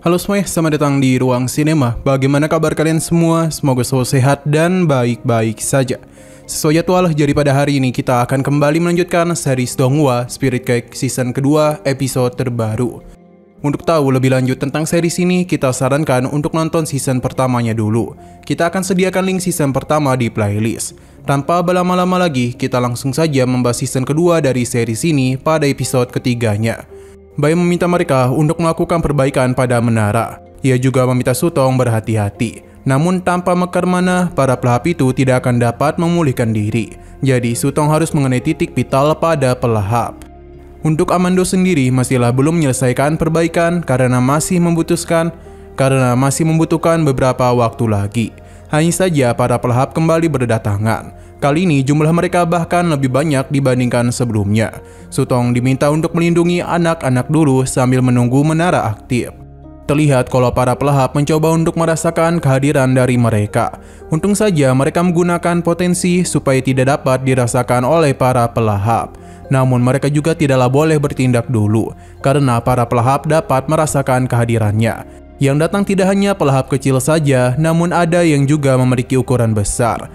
Halo semuanya, selamat datang di Ruang Sinema. Bagaimana kabar kalian semua? Semoga selalu sehat dan baik-baik saja. Sesuai jadwal, jadi pada hari ini kita akan kembali melanjutkan series Donghua Spirit Cake season kedua episode terbaru. Untuk tahu lebih lanjut tentang series ini, kita sarankan untuk nonton season pertamanya dulu. Kita akan sediakan link season pertama di playlist. Tanpa berlama-lama lagi, kita langsung saja membahas season kedua dari series ini pada episode ketiganya. Bai meminta mereka untuk melakukan perbaikan pada menara. Ia juga meminta Sutong berhati-hati. Namun tanpa mekar mana, para pelahap itu tidak akan dapat memulihkan diri. Jadi Sutong harus mengenai titik vital pada pelahap. Untuk Amando sendiri masihlah belum menyelesaikan perbaikan karena masih membutuhkan beberapa waktu lagi. Hanya saja para pelahap kembali berdatangan. Kali ini jumlah mereka bahkan lebih banyak dibandingkan sebelumnya. Sutong diminta untuk melindungi anak-anak dulu sambil menunggu menara aktif. Terlihat kalau para pelahap mencoba untuk merasakan kehadiran dari mereka. Untung saja mereka menggunakan potensi supaya tidak dapat dirasakan oleh para pelahap. Namun mereka juga tidaklah boleh bertindak dulu, karena para pelahap dapat merasakan kehadirannya. Yang datang tidak hanya pelahap kecil saja, namun ada yang juga memiliki ukuran besar.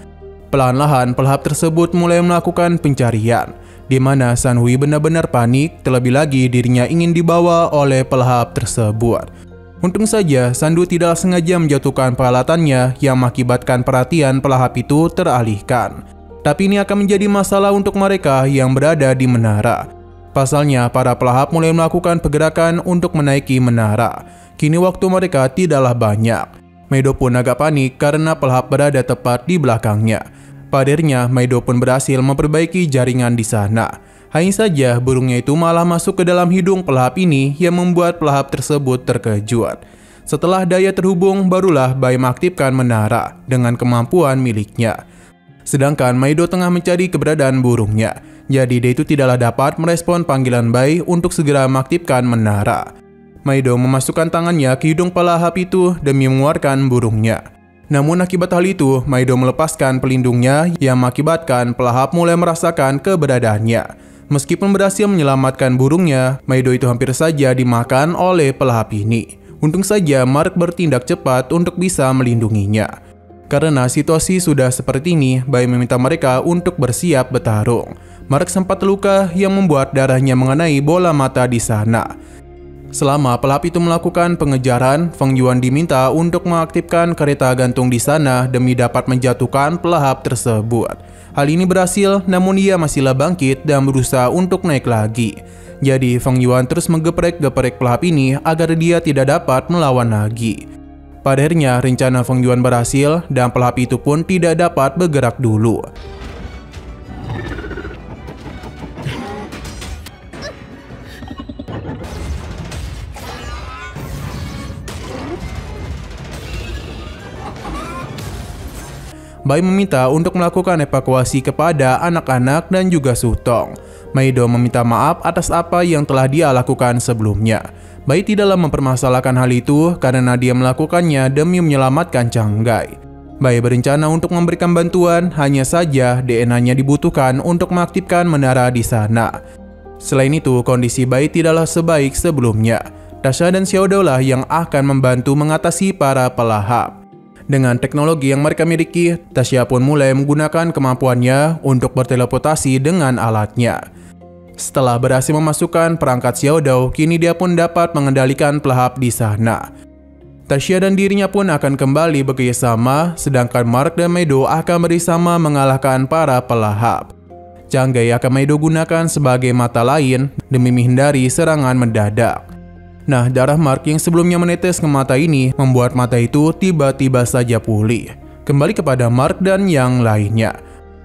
Perlahan-lahan pelahap tersebut mulai melakukan pencarian, di mana Sanhui benar-benar panik, terlebih lagi dirinya ingin dibawa oleh pelahap tersebut. Untung saja Sandu tidak sengaja menjatuhkan peralatannya yang mengakibatkan perhatian pelahap itu teralihkan. Tapi ini akan menjadi masalah untuk mereka yang berada di menara. Pasalnya para pelahap mulai melakukan pergerakan untuk menaiki menara. Kini waktu mereka tidaklah banyak. Meido pun agak panik karena pelahap berada tepat di belakangnya. Padirnya, Meido pun berhasil memperbaiki jaringan di sana. Hanya saja burungnya itu malah masuk ke dalam hidung pelahap ini yang membuat pelahap tersebut terkejut. Setelah daya terhubung, barulah Bai mengaktifkan menara dengan kemampuan miliknya. Sedangkan Meido tengah mencari keberadaan burungnya. Jadi dia itu tidaklah dapat merespon panggilan Bai untuk segera mengaktifkan menara. Meido memasukkan tangannya ke hidung pelahap itu demi mengeluarkan burungnya. Namun akibat hal itu, Meido melepaskan pelindungnya yang mengakibatkan pelahap mulai merasakan keberadaannya. Meskipun berhasil menyelamatkan burungnya, Meido itu hampir saja dimakan oleh pelahap ini. Untung saja Mark bertindak cepat untuk bisa melindunginya. Karena situasi sudah seperti ini, Bai meminta mereka untuk bersiap bertarung. Mark sempat terluka yang membuat darahnya mengenai bola mata di sana. Selama pelahap itu melakukan pengejaran, Feng Yuan diminta untuk mengaktifkan kereta gantung di sana demi dapat menjatuhkan pelahap tersebut. Hal ini berhasil, namun ia masihlah bangkit dan berusaha untuk naik lagi. Jadi Feng Yuan terus menggeprek-geprek pelahap ini agar dia tidak dapat melawan lagi. Pada akhirnya rencana Feng Yuan berhasil dan pelahap itu pun tidak dapat bergerak dulu. Bai meminta untuk melakukan evakuasi kepada anak-anak dan juga Sutong. Meido meminta maaf atas apa yang telah dia lakukan sebelumnya. Bai tidaklah mempermasalahkan hal itu karena dia melakukannya demi menyelamatkan Changgai. Bai berencana untuk memberikan bantuan, hanya saja DNA-nya dibutuhkan untuk mengaktifkan menara di sana. Selain itu, kondisi Bai tidaklah sebaik sebelumnya. Tasha dan Xiaodou lah yang akan membantu mengatasi para pelahap. Dengan teknologi yang mereka miliki, Tasha pun mulai menggunakan kemampuannya untuk berteleportasi dengan alatnya. Setelah berhasil memasukkan perangkat Xiaodou, kini dia pun dapat mengendalikan pelahap di sana. Tasha dan dirinya pun akan kembali bekerjasama, sedangkan Mark dan Meido akan bersama mengalahkan para pelahap. Changgai akan Meido gunakan sebagai mata lain demi menghindari serangan mendadak. Nah, darah Mark yang sebelumnya menetes ke mata ini membuat mata itu tiba-tiba saja pulih. Kembali kepada Mark dan yang lainnya.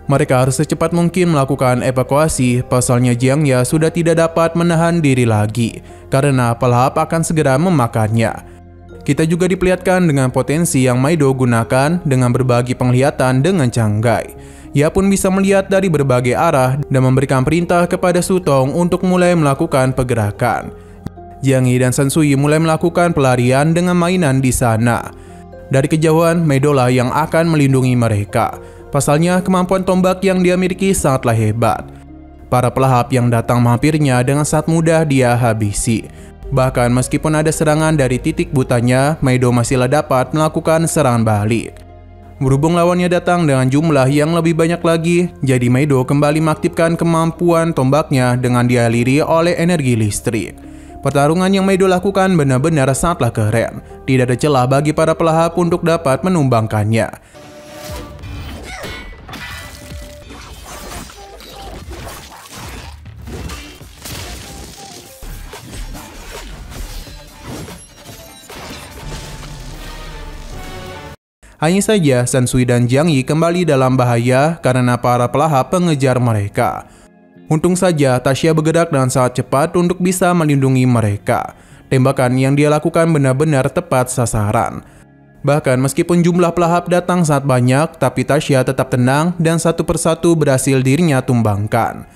Mereka harus secepat mungkin melakukan evakuasi, pasalnya Jiangya sudah tidak dapat menahan diri lagi, karena pelahap akan segera memakannya. Kita juga diperlihatkan dengan potensi yang Meido gunakan dengan berbagi penglihatan dengan Changgai. Ia pun bisa melihat dari berbagai arah dan memberikan perintah kepada Sutong untuk mulai melakukan pergerakan. Jiang Yi dan Sansui mulai melakukan pelarian dengan mainan di sana. Dari kejauhan, Meido lah yang akan melindungi mereka. Pasalnya kemampuan tombak yang dia miliki sangatlah hebat. Para pelahap yang datang menghampirinya dengan sangat mudah dia habisi. Bahkan meskipun ada serangan dari titik butanya, Meido masihlah dapat melakukan serangan balik. Berhubung lawannya datang dengan jumlah yang lebih banyak lagi, jadi Meido kembali mengaktifkan kemampuan tombaknya dengan dialiri oleh energi listrik. Pertarungan yang Meido lakukan benar-benar sangatlah keren. Tidak ada celah bagi para pelahap untuk dapat menumbangkannya. Hanya saja Sansui dan Jiang Yi kembali dalam bahaya karena para pelahap pengejar mereka. Untung saja Tasya bergerak dengan sangat cepat untuk bisa melindungi mereka. Tembakan yang dia lakukan benar-benar tepat sasaran. Bahkan meskipun jumlah pelahap datang sangat banyak, tapi Tasya tetap tenang dan satu persatu berhasil dirinya tumbangkan.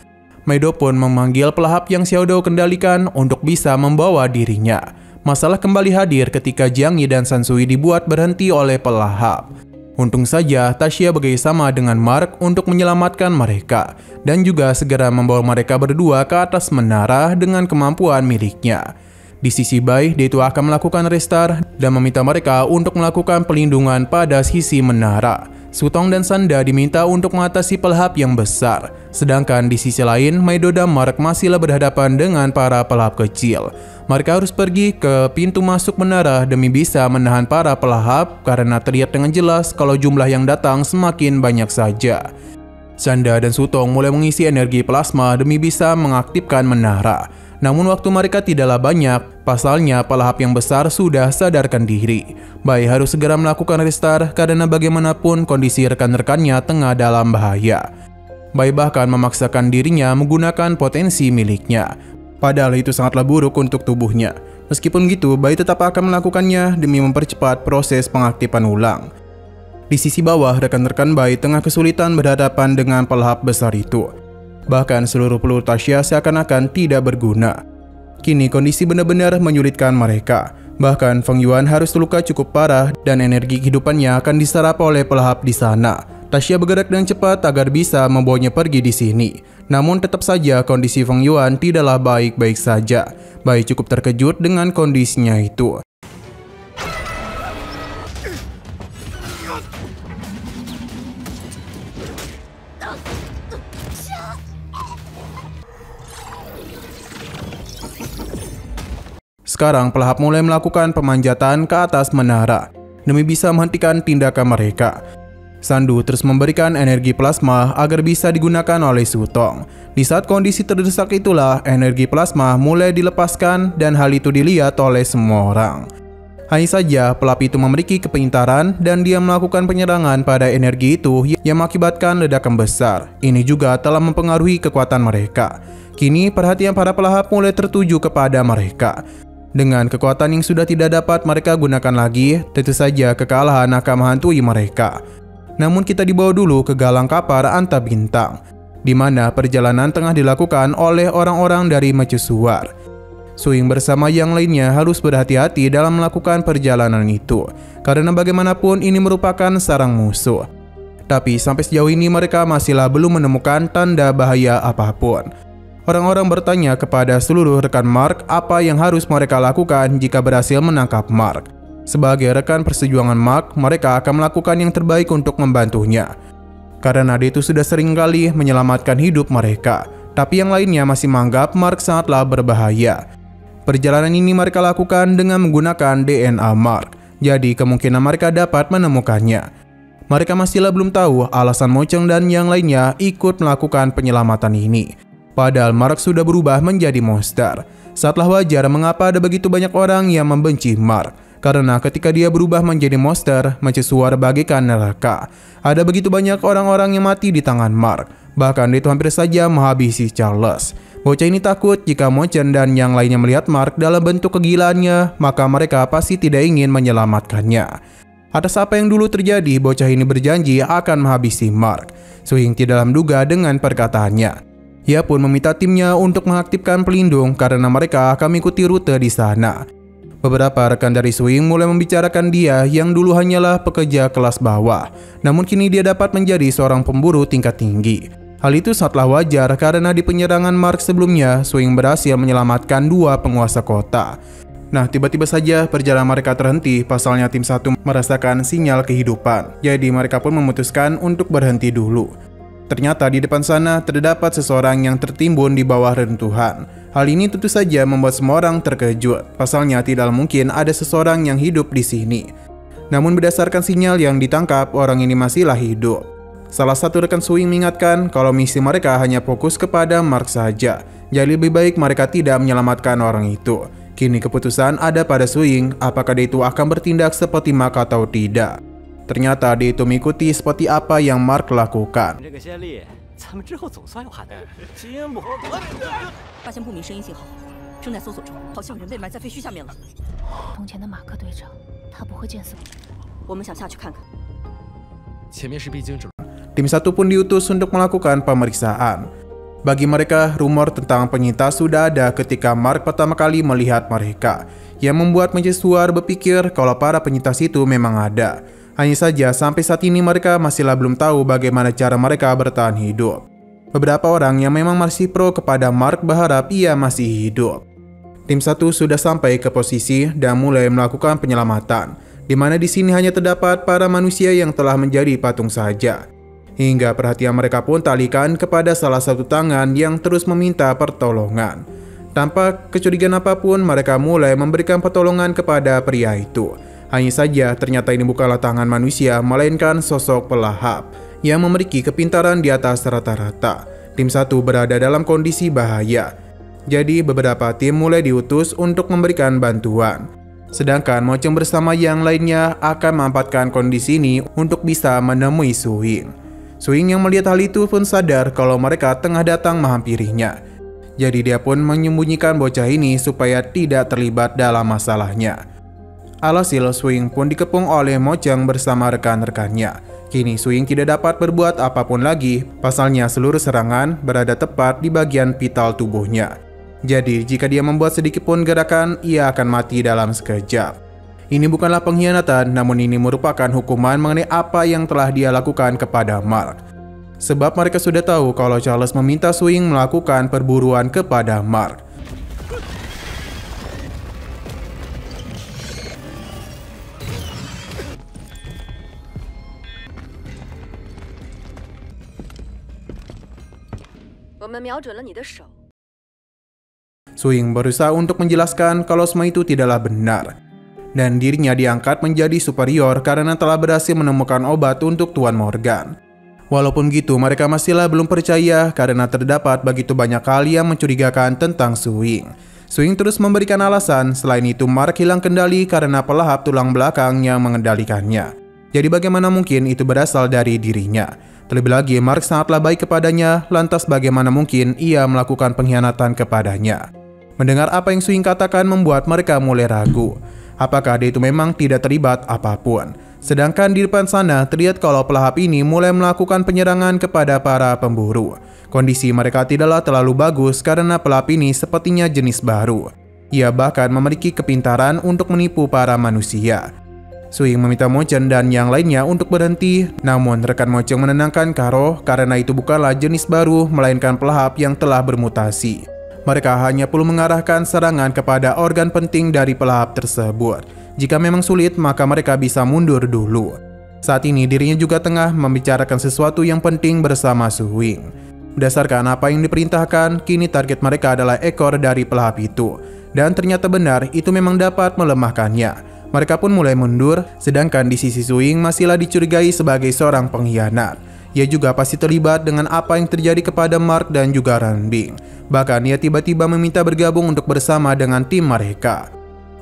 Meido pun memanggil pelahap yang Xiaodou kendalikan untuk bisa membawa dirinya. Masalah kembali hadir ketika Jiang Yi dan Sansui dibuat berhenti oleh pelahap. Untung saja Tasya bekerjasama dengan Mark untuk menyelamatkan mereka dan juga segera membawa mereka berdua ke atas menara dengan kemampuan miliknya. Di sisi Bai, dia itu akan melakukan restart dan meminta mereka untuk melakukan pelindungan pada sisi menara. Sutong dan Sanda diminta untuk mengatasi pelahap yang besar. Sedangkan di sisi lain, Meido dan Mark masihlah berhadapan dengan para pelahap kecil. Mereka harus pergi ke pintu masuk menara demi bisa menahan para pelahap karena terlihat dengan jelas kalau jumlah yang datang semakin banyak saja. Sanda dan Sutong mulai mengisi energi plasma demi bisa mengaktifkan menara. Namun waktu mereka tidaklah banyak, pasalnya pelahap yang besar sudah sadarkan diri. Bai harus segera melakukan restart karena bagaimanapun kondisi rekan-rekannya tengah dalam bahaya. Bai bahkan memaksakan dirinya menggunakan potensi miliknya. Padahal itu sangatlah buruk untuk tubuhnya. Meskipun gitu, Bai tetap akan melakukannya demi mempercepat proses pengaktifan ulang. Di sisi bawah, rekan-rekan Bai tengah kesulitan berhadapan dengan pelahap besar itu. Bahkan seluruh peluru Tasya seakan-akan tidak berguna. Kini kondisi benar-benar menyulitkan mereka. Bahkan Feng Yuan harus terluka cukup parah dan energi kehidupannya akan diserap oleh pelahap di sana. Tasya bergerak dengan cepat agar bisa membawanya pergi di sini. Namun tetap saja kondisi Feng Yuan tidaklah baik-baik saja. Bai cukup terkejut dengan kondisinya itu. Sekarang pelahap mulai melakukan pemanjatan ke atas menara demi bisa menghentikan tindakan mereka. Sandu terus memberikan energi plasma agar bisa digunakan oleh Sutong. Di saat kondisi terdesak itulah energi plasma mulai dilepaskan dan hal itu dilihat oleh semua orang. Hanya saja pelahap itu memiliki kepintaran dan dia melakukan penyerangan pada energi itu yang mengakibatkan ledakan besar. Ini juga telah mempengaruhi kekuatan mereka. Kini perhatian para pelahap mulai tertuju kepada mereka. Dengan kekuatan yang sudah tidak dapat mereka gunakan lagi, tentu saja kekalahan akan menghantui mereka. Namun kita dibawa dulu ke Galang Kapar Antabintang, di mana perjalanan tengah dilakukan oleh orang-orang dari mercusuar. Suing bersama yang lainnya harus berhati-hati dalam melakukan perjalanan itu, karena bagaimanapun ini merupakan sarang musuh. Tapi sampai sejauh ini mereka masihlah belum menemukan tanda bahaya apapun. Orang-orang bertanya kepada seluruh rekan Mark apa yang harus mereka lakukan jika berhasil menangkap Mark. Sebagai rekan persejuangan Mark, mereka akan melakukan yang terbaik untuk membantunya. Karena dia itu sudah sering kali menyelamatkan hidup mereka. Tapi yang lainnya masih menganggap Mark sangatlah berbahaya. Perjalanan ini mereka lakukan dengan menggunakan DNA Mark. Jadi kemungkinan mereka dapat menemukannya. Mereka masihlah belum tahu alasan Mo Cheng dan yang lainnya ikut melakukan penyelamatan ini. Padahal Mark sudah berubah menjadi monster. Saatlah wajar mengapa ada begitu banyak orang yang membenci Mark. Karena ketika dia berubah menjadi monster, mercusuar bagaikan neraka. Ada begitu banyak orang-orang yang mati di tangan Mark. Bahkan itu hampir saja menghabisi Charles. Bocah ini takut jika Mo Chen dan yang lainnya melihat Mark dalam bentuk kegilaannya, maka mereka pasti tidak ingin menyelamatkannya. Atas apa yang dulu terjadi, bocah ini berjanji akan menghabisi Mark. Suing tidak menduga dengan perkataannya. Ia pun meminta timnya untuk mengaktifkan pelindung karena mereka akan mengikuti rute di sana. Beberapa rekan dari Suing mulai membicarakan dia yang dulu hanyalah pekerja kelas bawah. Namun kini dia dapat menjadi seorang pemburu tingkat tinggi. Hal itu sangatlah wajar karena di penyerangan Mark sebelumnya, Swing berhasil menyelamatkan 2 penguasa kota. Nah, tiba-tiba saja perjalanan mereka terhenti, pasalnya tim 1 merasakan sinyal kehidupan. Jadi mereka pun memutuskan untuk berhenti dulu. Ternyata di depan sana terdapat seseorang yang tertimbun di bawah reruntuhan. Hal ini tentu saja membuat semua orang terkejut, pasalnya tidak mungkin ada seseorang yang hidup di sini. Namun berdasarkan sinyal yang ditangkap, orang ini masihlah hidup. Salah satu rekan Swing mengingatkan kalau misi mereka hanya fokus kepada Mark saja, jadi lebih baik mereka tidak menyelamatkan orang itu. Kini keputusan ada pada Swing, apakah dia itu akan bertindak seperti Mark atau tidak. Ternyata dia itu mengikuti seperti apa yang Mark lakukan. 发现不明声音信号，正在搜索中，好像有人被埋在废墟下面了。从前的马克队长，他不会见死我们想下去看看。前面是必经之路。 Tim 1 pun diutus untuk melakukan pemeriksaan. Bagi mereka, rumor tentang penyintas sudah ada ketika Mark pertama kali melihat mereka, yang membuat Manjestuar berpikir kalau para penyintas itu memang ada. Hanya saja sampai saat ini mereka masihlah belum tahu bagaimana cara mereka bertahan hidup. Beberapa orang yang memang masih pro kepada Mark berharap ia masih hidup. Tim 1 sudah sampai ke posisi dan mulai melakukan penyelamatan, di mana di sini hanya terdapat para manusia yang telah menjadi patung saja. Hingga perhatian mereka pun teralihkan kepada salah satu tangan yang terus meminta pertolongan. Tanpa kecurigaan apapun, mereka mulai memberikan pertolongan kepada pria itu. Hanya saja ternyata ini bukanlah tangan manusia, melainkan sosok pelahap yang memiliki kepintaran di atas rata-rata. Tim 1 berada dalam kondisi bahaya. Jadi beberapa tim mulai diutus untuk memberikan bantuan. Sedangkan Moceng bersama yang lainnya akan memanfaatkan kondisi ini untuk bisa menemui Swing. Swing yang melihat hal itu pun sadar kalau mereka tengah datang menghampirinya. Jadi dia pun menyembunyikan bocah ini supaya tidak terlibat dalam masalahnya. Alhasil Swing pun dikepung oleh Moceng bersama rekan-rekannya. Kini Swing tidak dapat berbuat apapun lagi, pasalnya seluruh serangan berada tepat di bagian vital tubuhnya. Jadi jika dia membuat sedikit pun gerakan, ia akan mati dalam sekejap. Ini bukanlah pengkhianatan, namun ini merupakan hukuman mengenai apa yang telah dia lakukan kepada Mark. Sebab mereka sudah tahu kalau Charles meminta Swing melakukan perburuan kepada Mark. Swing berusaha untuk menjelaskan kalau semua itu tidaklah benar, dan dirinya diangkat menjadi superior karena telah berhasil menemukan obat untuk Tuan Morgan. Walaupun gitu, mereka masihlah belum percaya karena terdapat begitu banyak hal yang mencurigakan tentang Swing. Swing terus memberikan alasan, selain itu Mark hilang kendali karena pelahap tulang belakang yang mengendalikannya. Jadi bagaimana mungkin itu berasal dari dirinya? Terlebih lagi, Mark sangatlah baik kepadanya, lantas bagaimana mungkin ia melakukan pengkhianatan kepadanya? Mendengar apa yang Swing katakan membuat mereka mulai ragu. Apakah dia itu memang tidak terlibat apapun? Sedangkan di depan sana terlihat kalau pelahap ini mulai melakukan penyerangan kepada para pemburu. Kondisi mereka tidaklah terlalu bagus karena pelahap ini sepertinya jenis baru. Ia bahkan memiliki kepintaran untuk menipu para manusia. Swing meminta Moceng dan yang lainnya untuk berhenti, namun rekan Moceng menenangkan Karo karena itu bukanlah jenis baru melainkan pelahap yang telah bermutasi. Mereka hanya perlu mengarahkan serangan kepada organ penting dari pelahap tersebut. Jika memang sulit, maka mereka bisa mundur dulu. Saat ini dirinya juga tengah membicarakan sesuatu yang penting bersama Swing. Berdasarkan apa yang diperintahkan, kini target mereka adalah ekor dari pelahap itu. Dan ternyata benar, itu memang dapat melemahkannya. Mereka pun mulai mundur, sedangkan di sisi Swing masihlah dicurigai sebagai seorang pengkhianat. Ia juga pasti terlibat dengan apa yang terjadi kepada Mark dan juga Ranbing. Bahkan ia tiba-tiba meminta bergabung untuk bersama dengan tim mereka.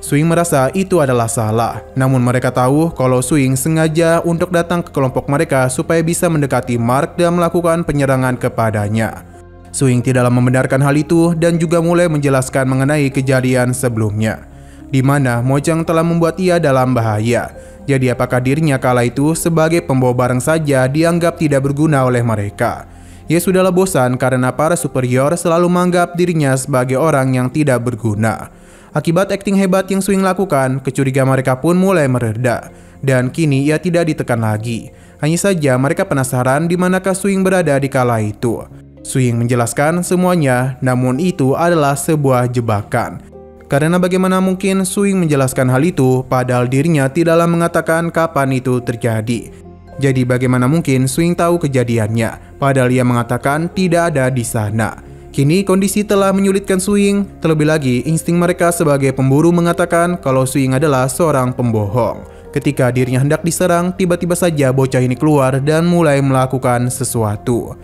Swing merasa itu adalah salah, namun mereka tahu kalau Swing sengaja untuk datang ke kelompok mereka supaya bisa mendekati Mark dan melakukan penyerangan kepadanya. Swing tidaklah membenarkan hal itu dan juga mulai menjelaskan mengenai kejadian sebelumnya, di mana Moceng telah membuat ia dalam bahaya. Jadi apakah dirinya kala itu sebagai pembawa barang saja dianggap tidak berguna oleh mereka? Ia sudahlah bosan karena para superior selalu menganggap dirinya sebagai orang yang tidak berguna. Akibat akting hebat yang Swing lakukan, kecurigaan mereka pun mulai mereda. Dan kini ia tidak ditekan lagi. Hanya saja mereka penasaran di manakah Su Ying berada di kala itu. Su Ying menjelaskan semuanya, namun itu adalah sebuah jebakan. Karena bagaimana mungkin Su Ying menjelaskan hal itu padahal dirinya tidaklah mengatakan kapan itu terjadi. Jadi bagaimana mungkin Su Ying tahu kejadiannya padahal ia mengatakan tidak ada di sana. Kini kondisi telah menyulitkan Su Ying, terlebih lagi insting mereka sebagai pemburu mengatakan kalau Su Ying adalah seorang pembohong. Ketika dirinya hendak diserang, tiba-tiba saja bocah ini keluar dan mulai melakukan sesuatu.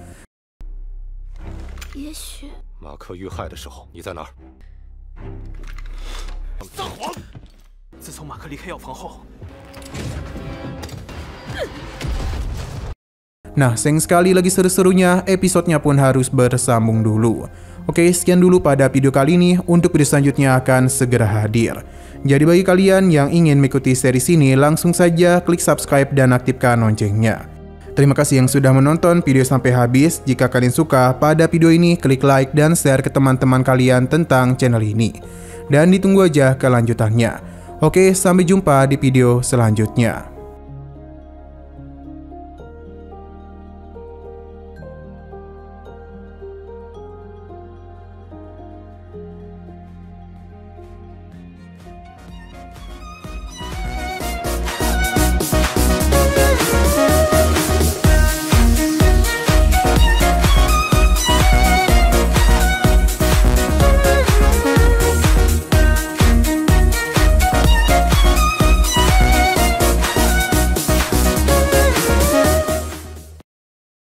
也许马克遇害的时候，你在哪儿？撒谎！自从马克离开药房后， Nah, sayang sekali lagi seru-serunya, episodenya pun harus bersambung dulu. Oke, sekian dulu pada video kali ini, untuk video selanjutnya akan segera hadir. Jadi bagi kalian yang ingin mengikuti series ini, langsung saja klik subscribe dan aktifkan loncengnya. Terima kasih yang sudah menonton video sampai habis. Jika kalian suka pada video ini, klik like dan share ke teman-teman kalian tentang channel ini. Dan ditunggu aja kelanjutannya. Oke, sampai jumpa di video selanjutnya.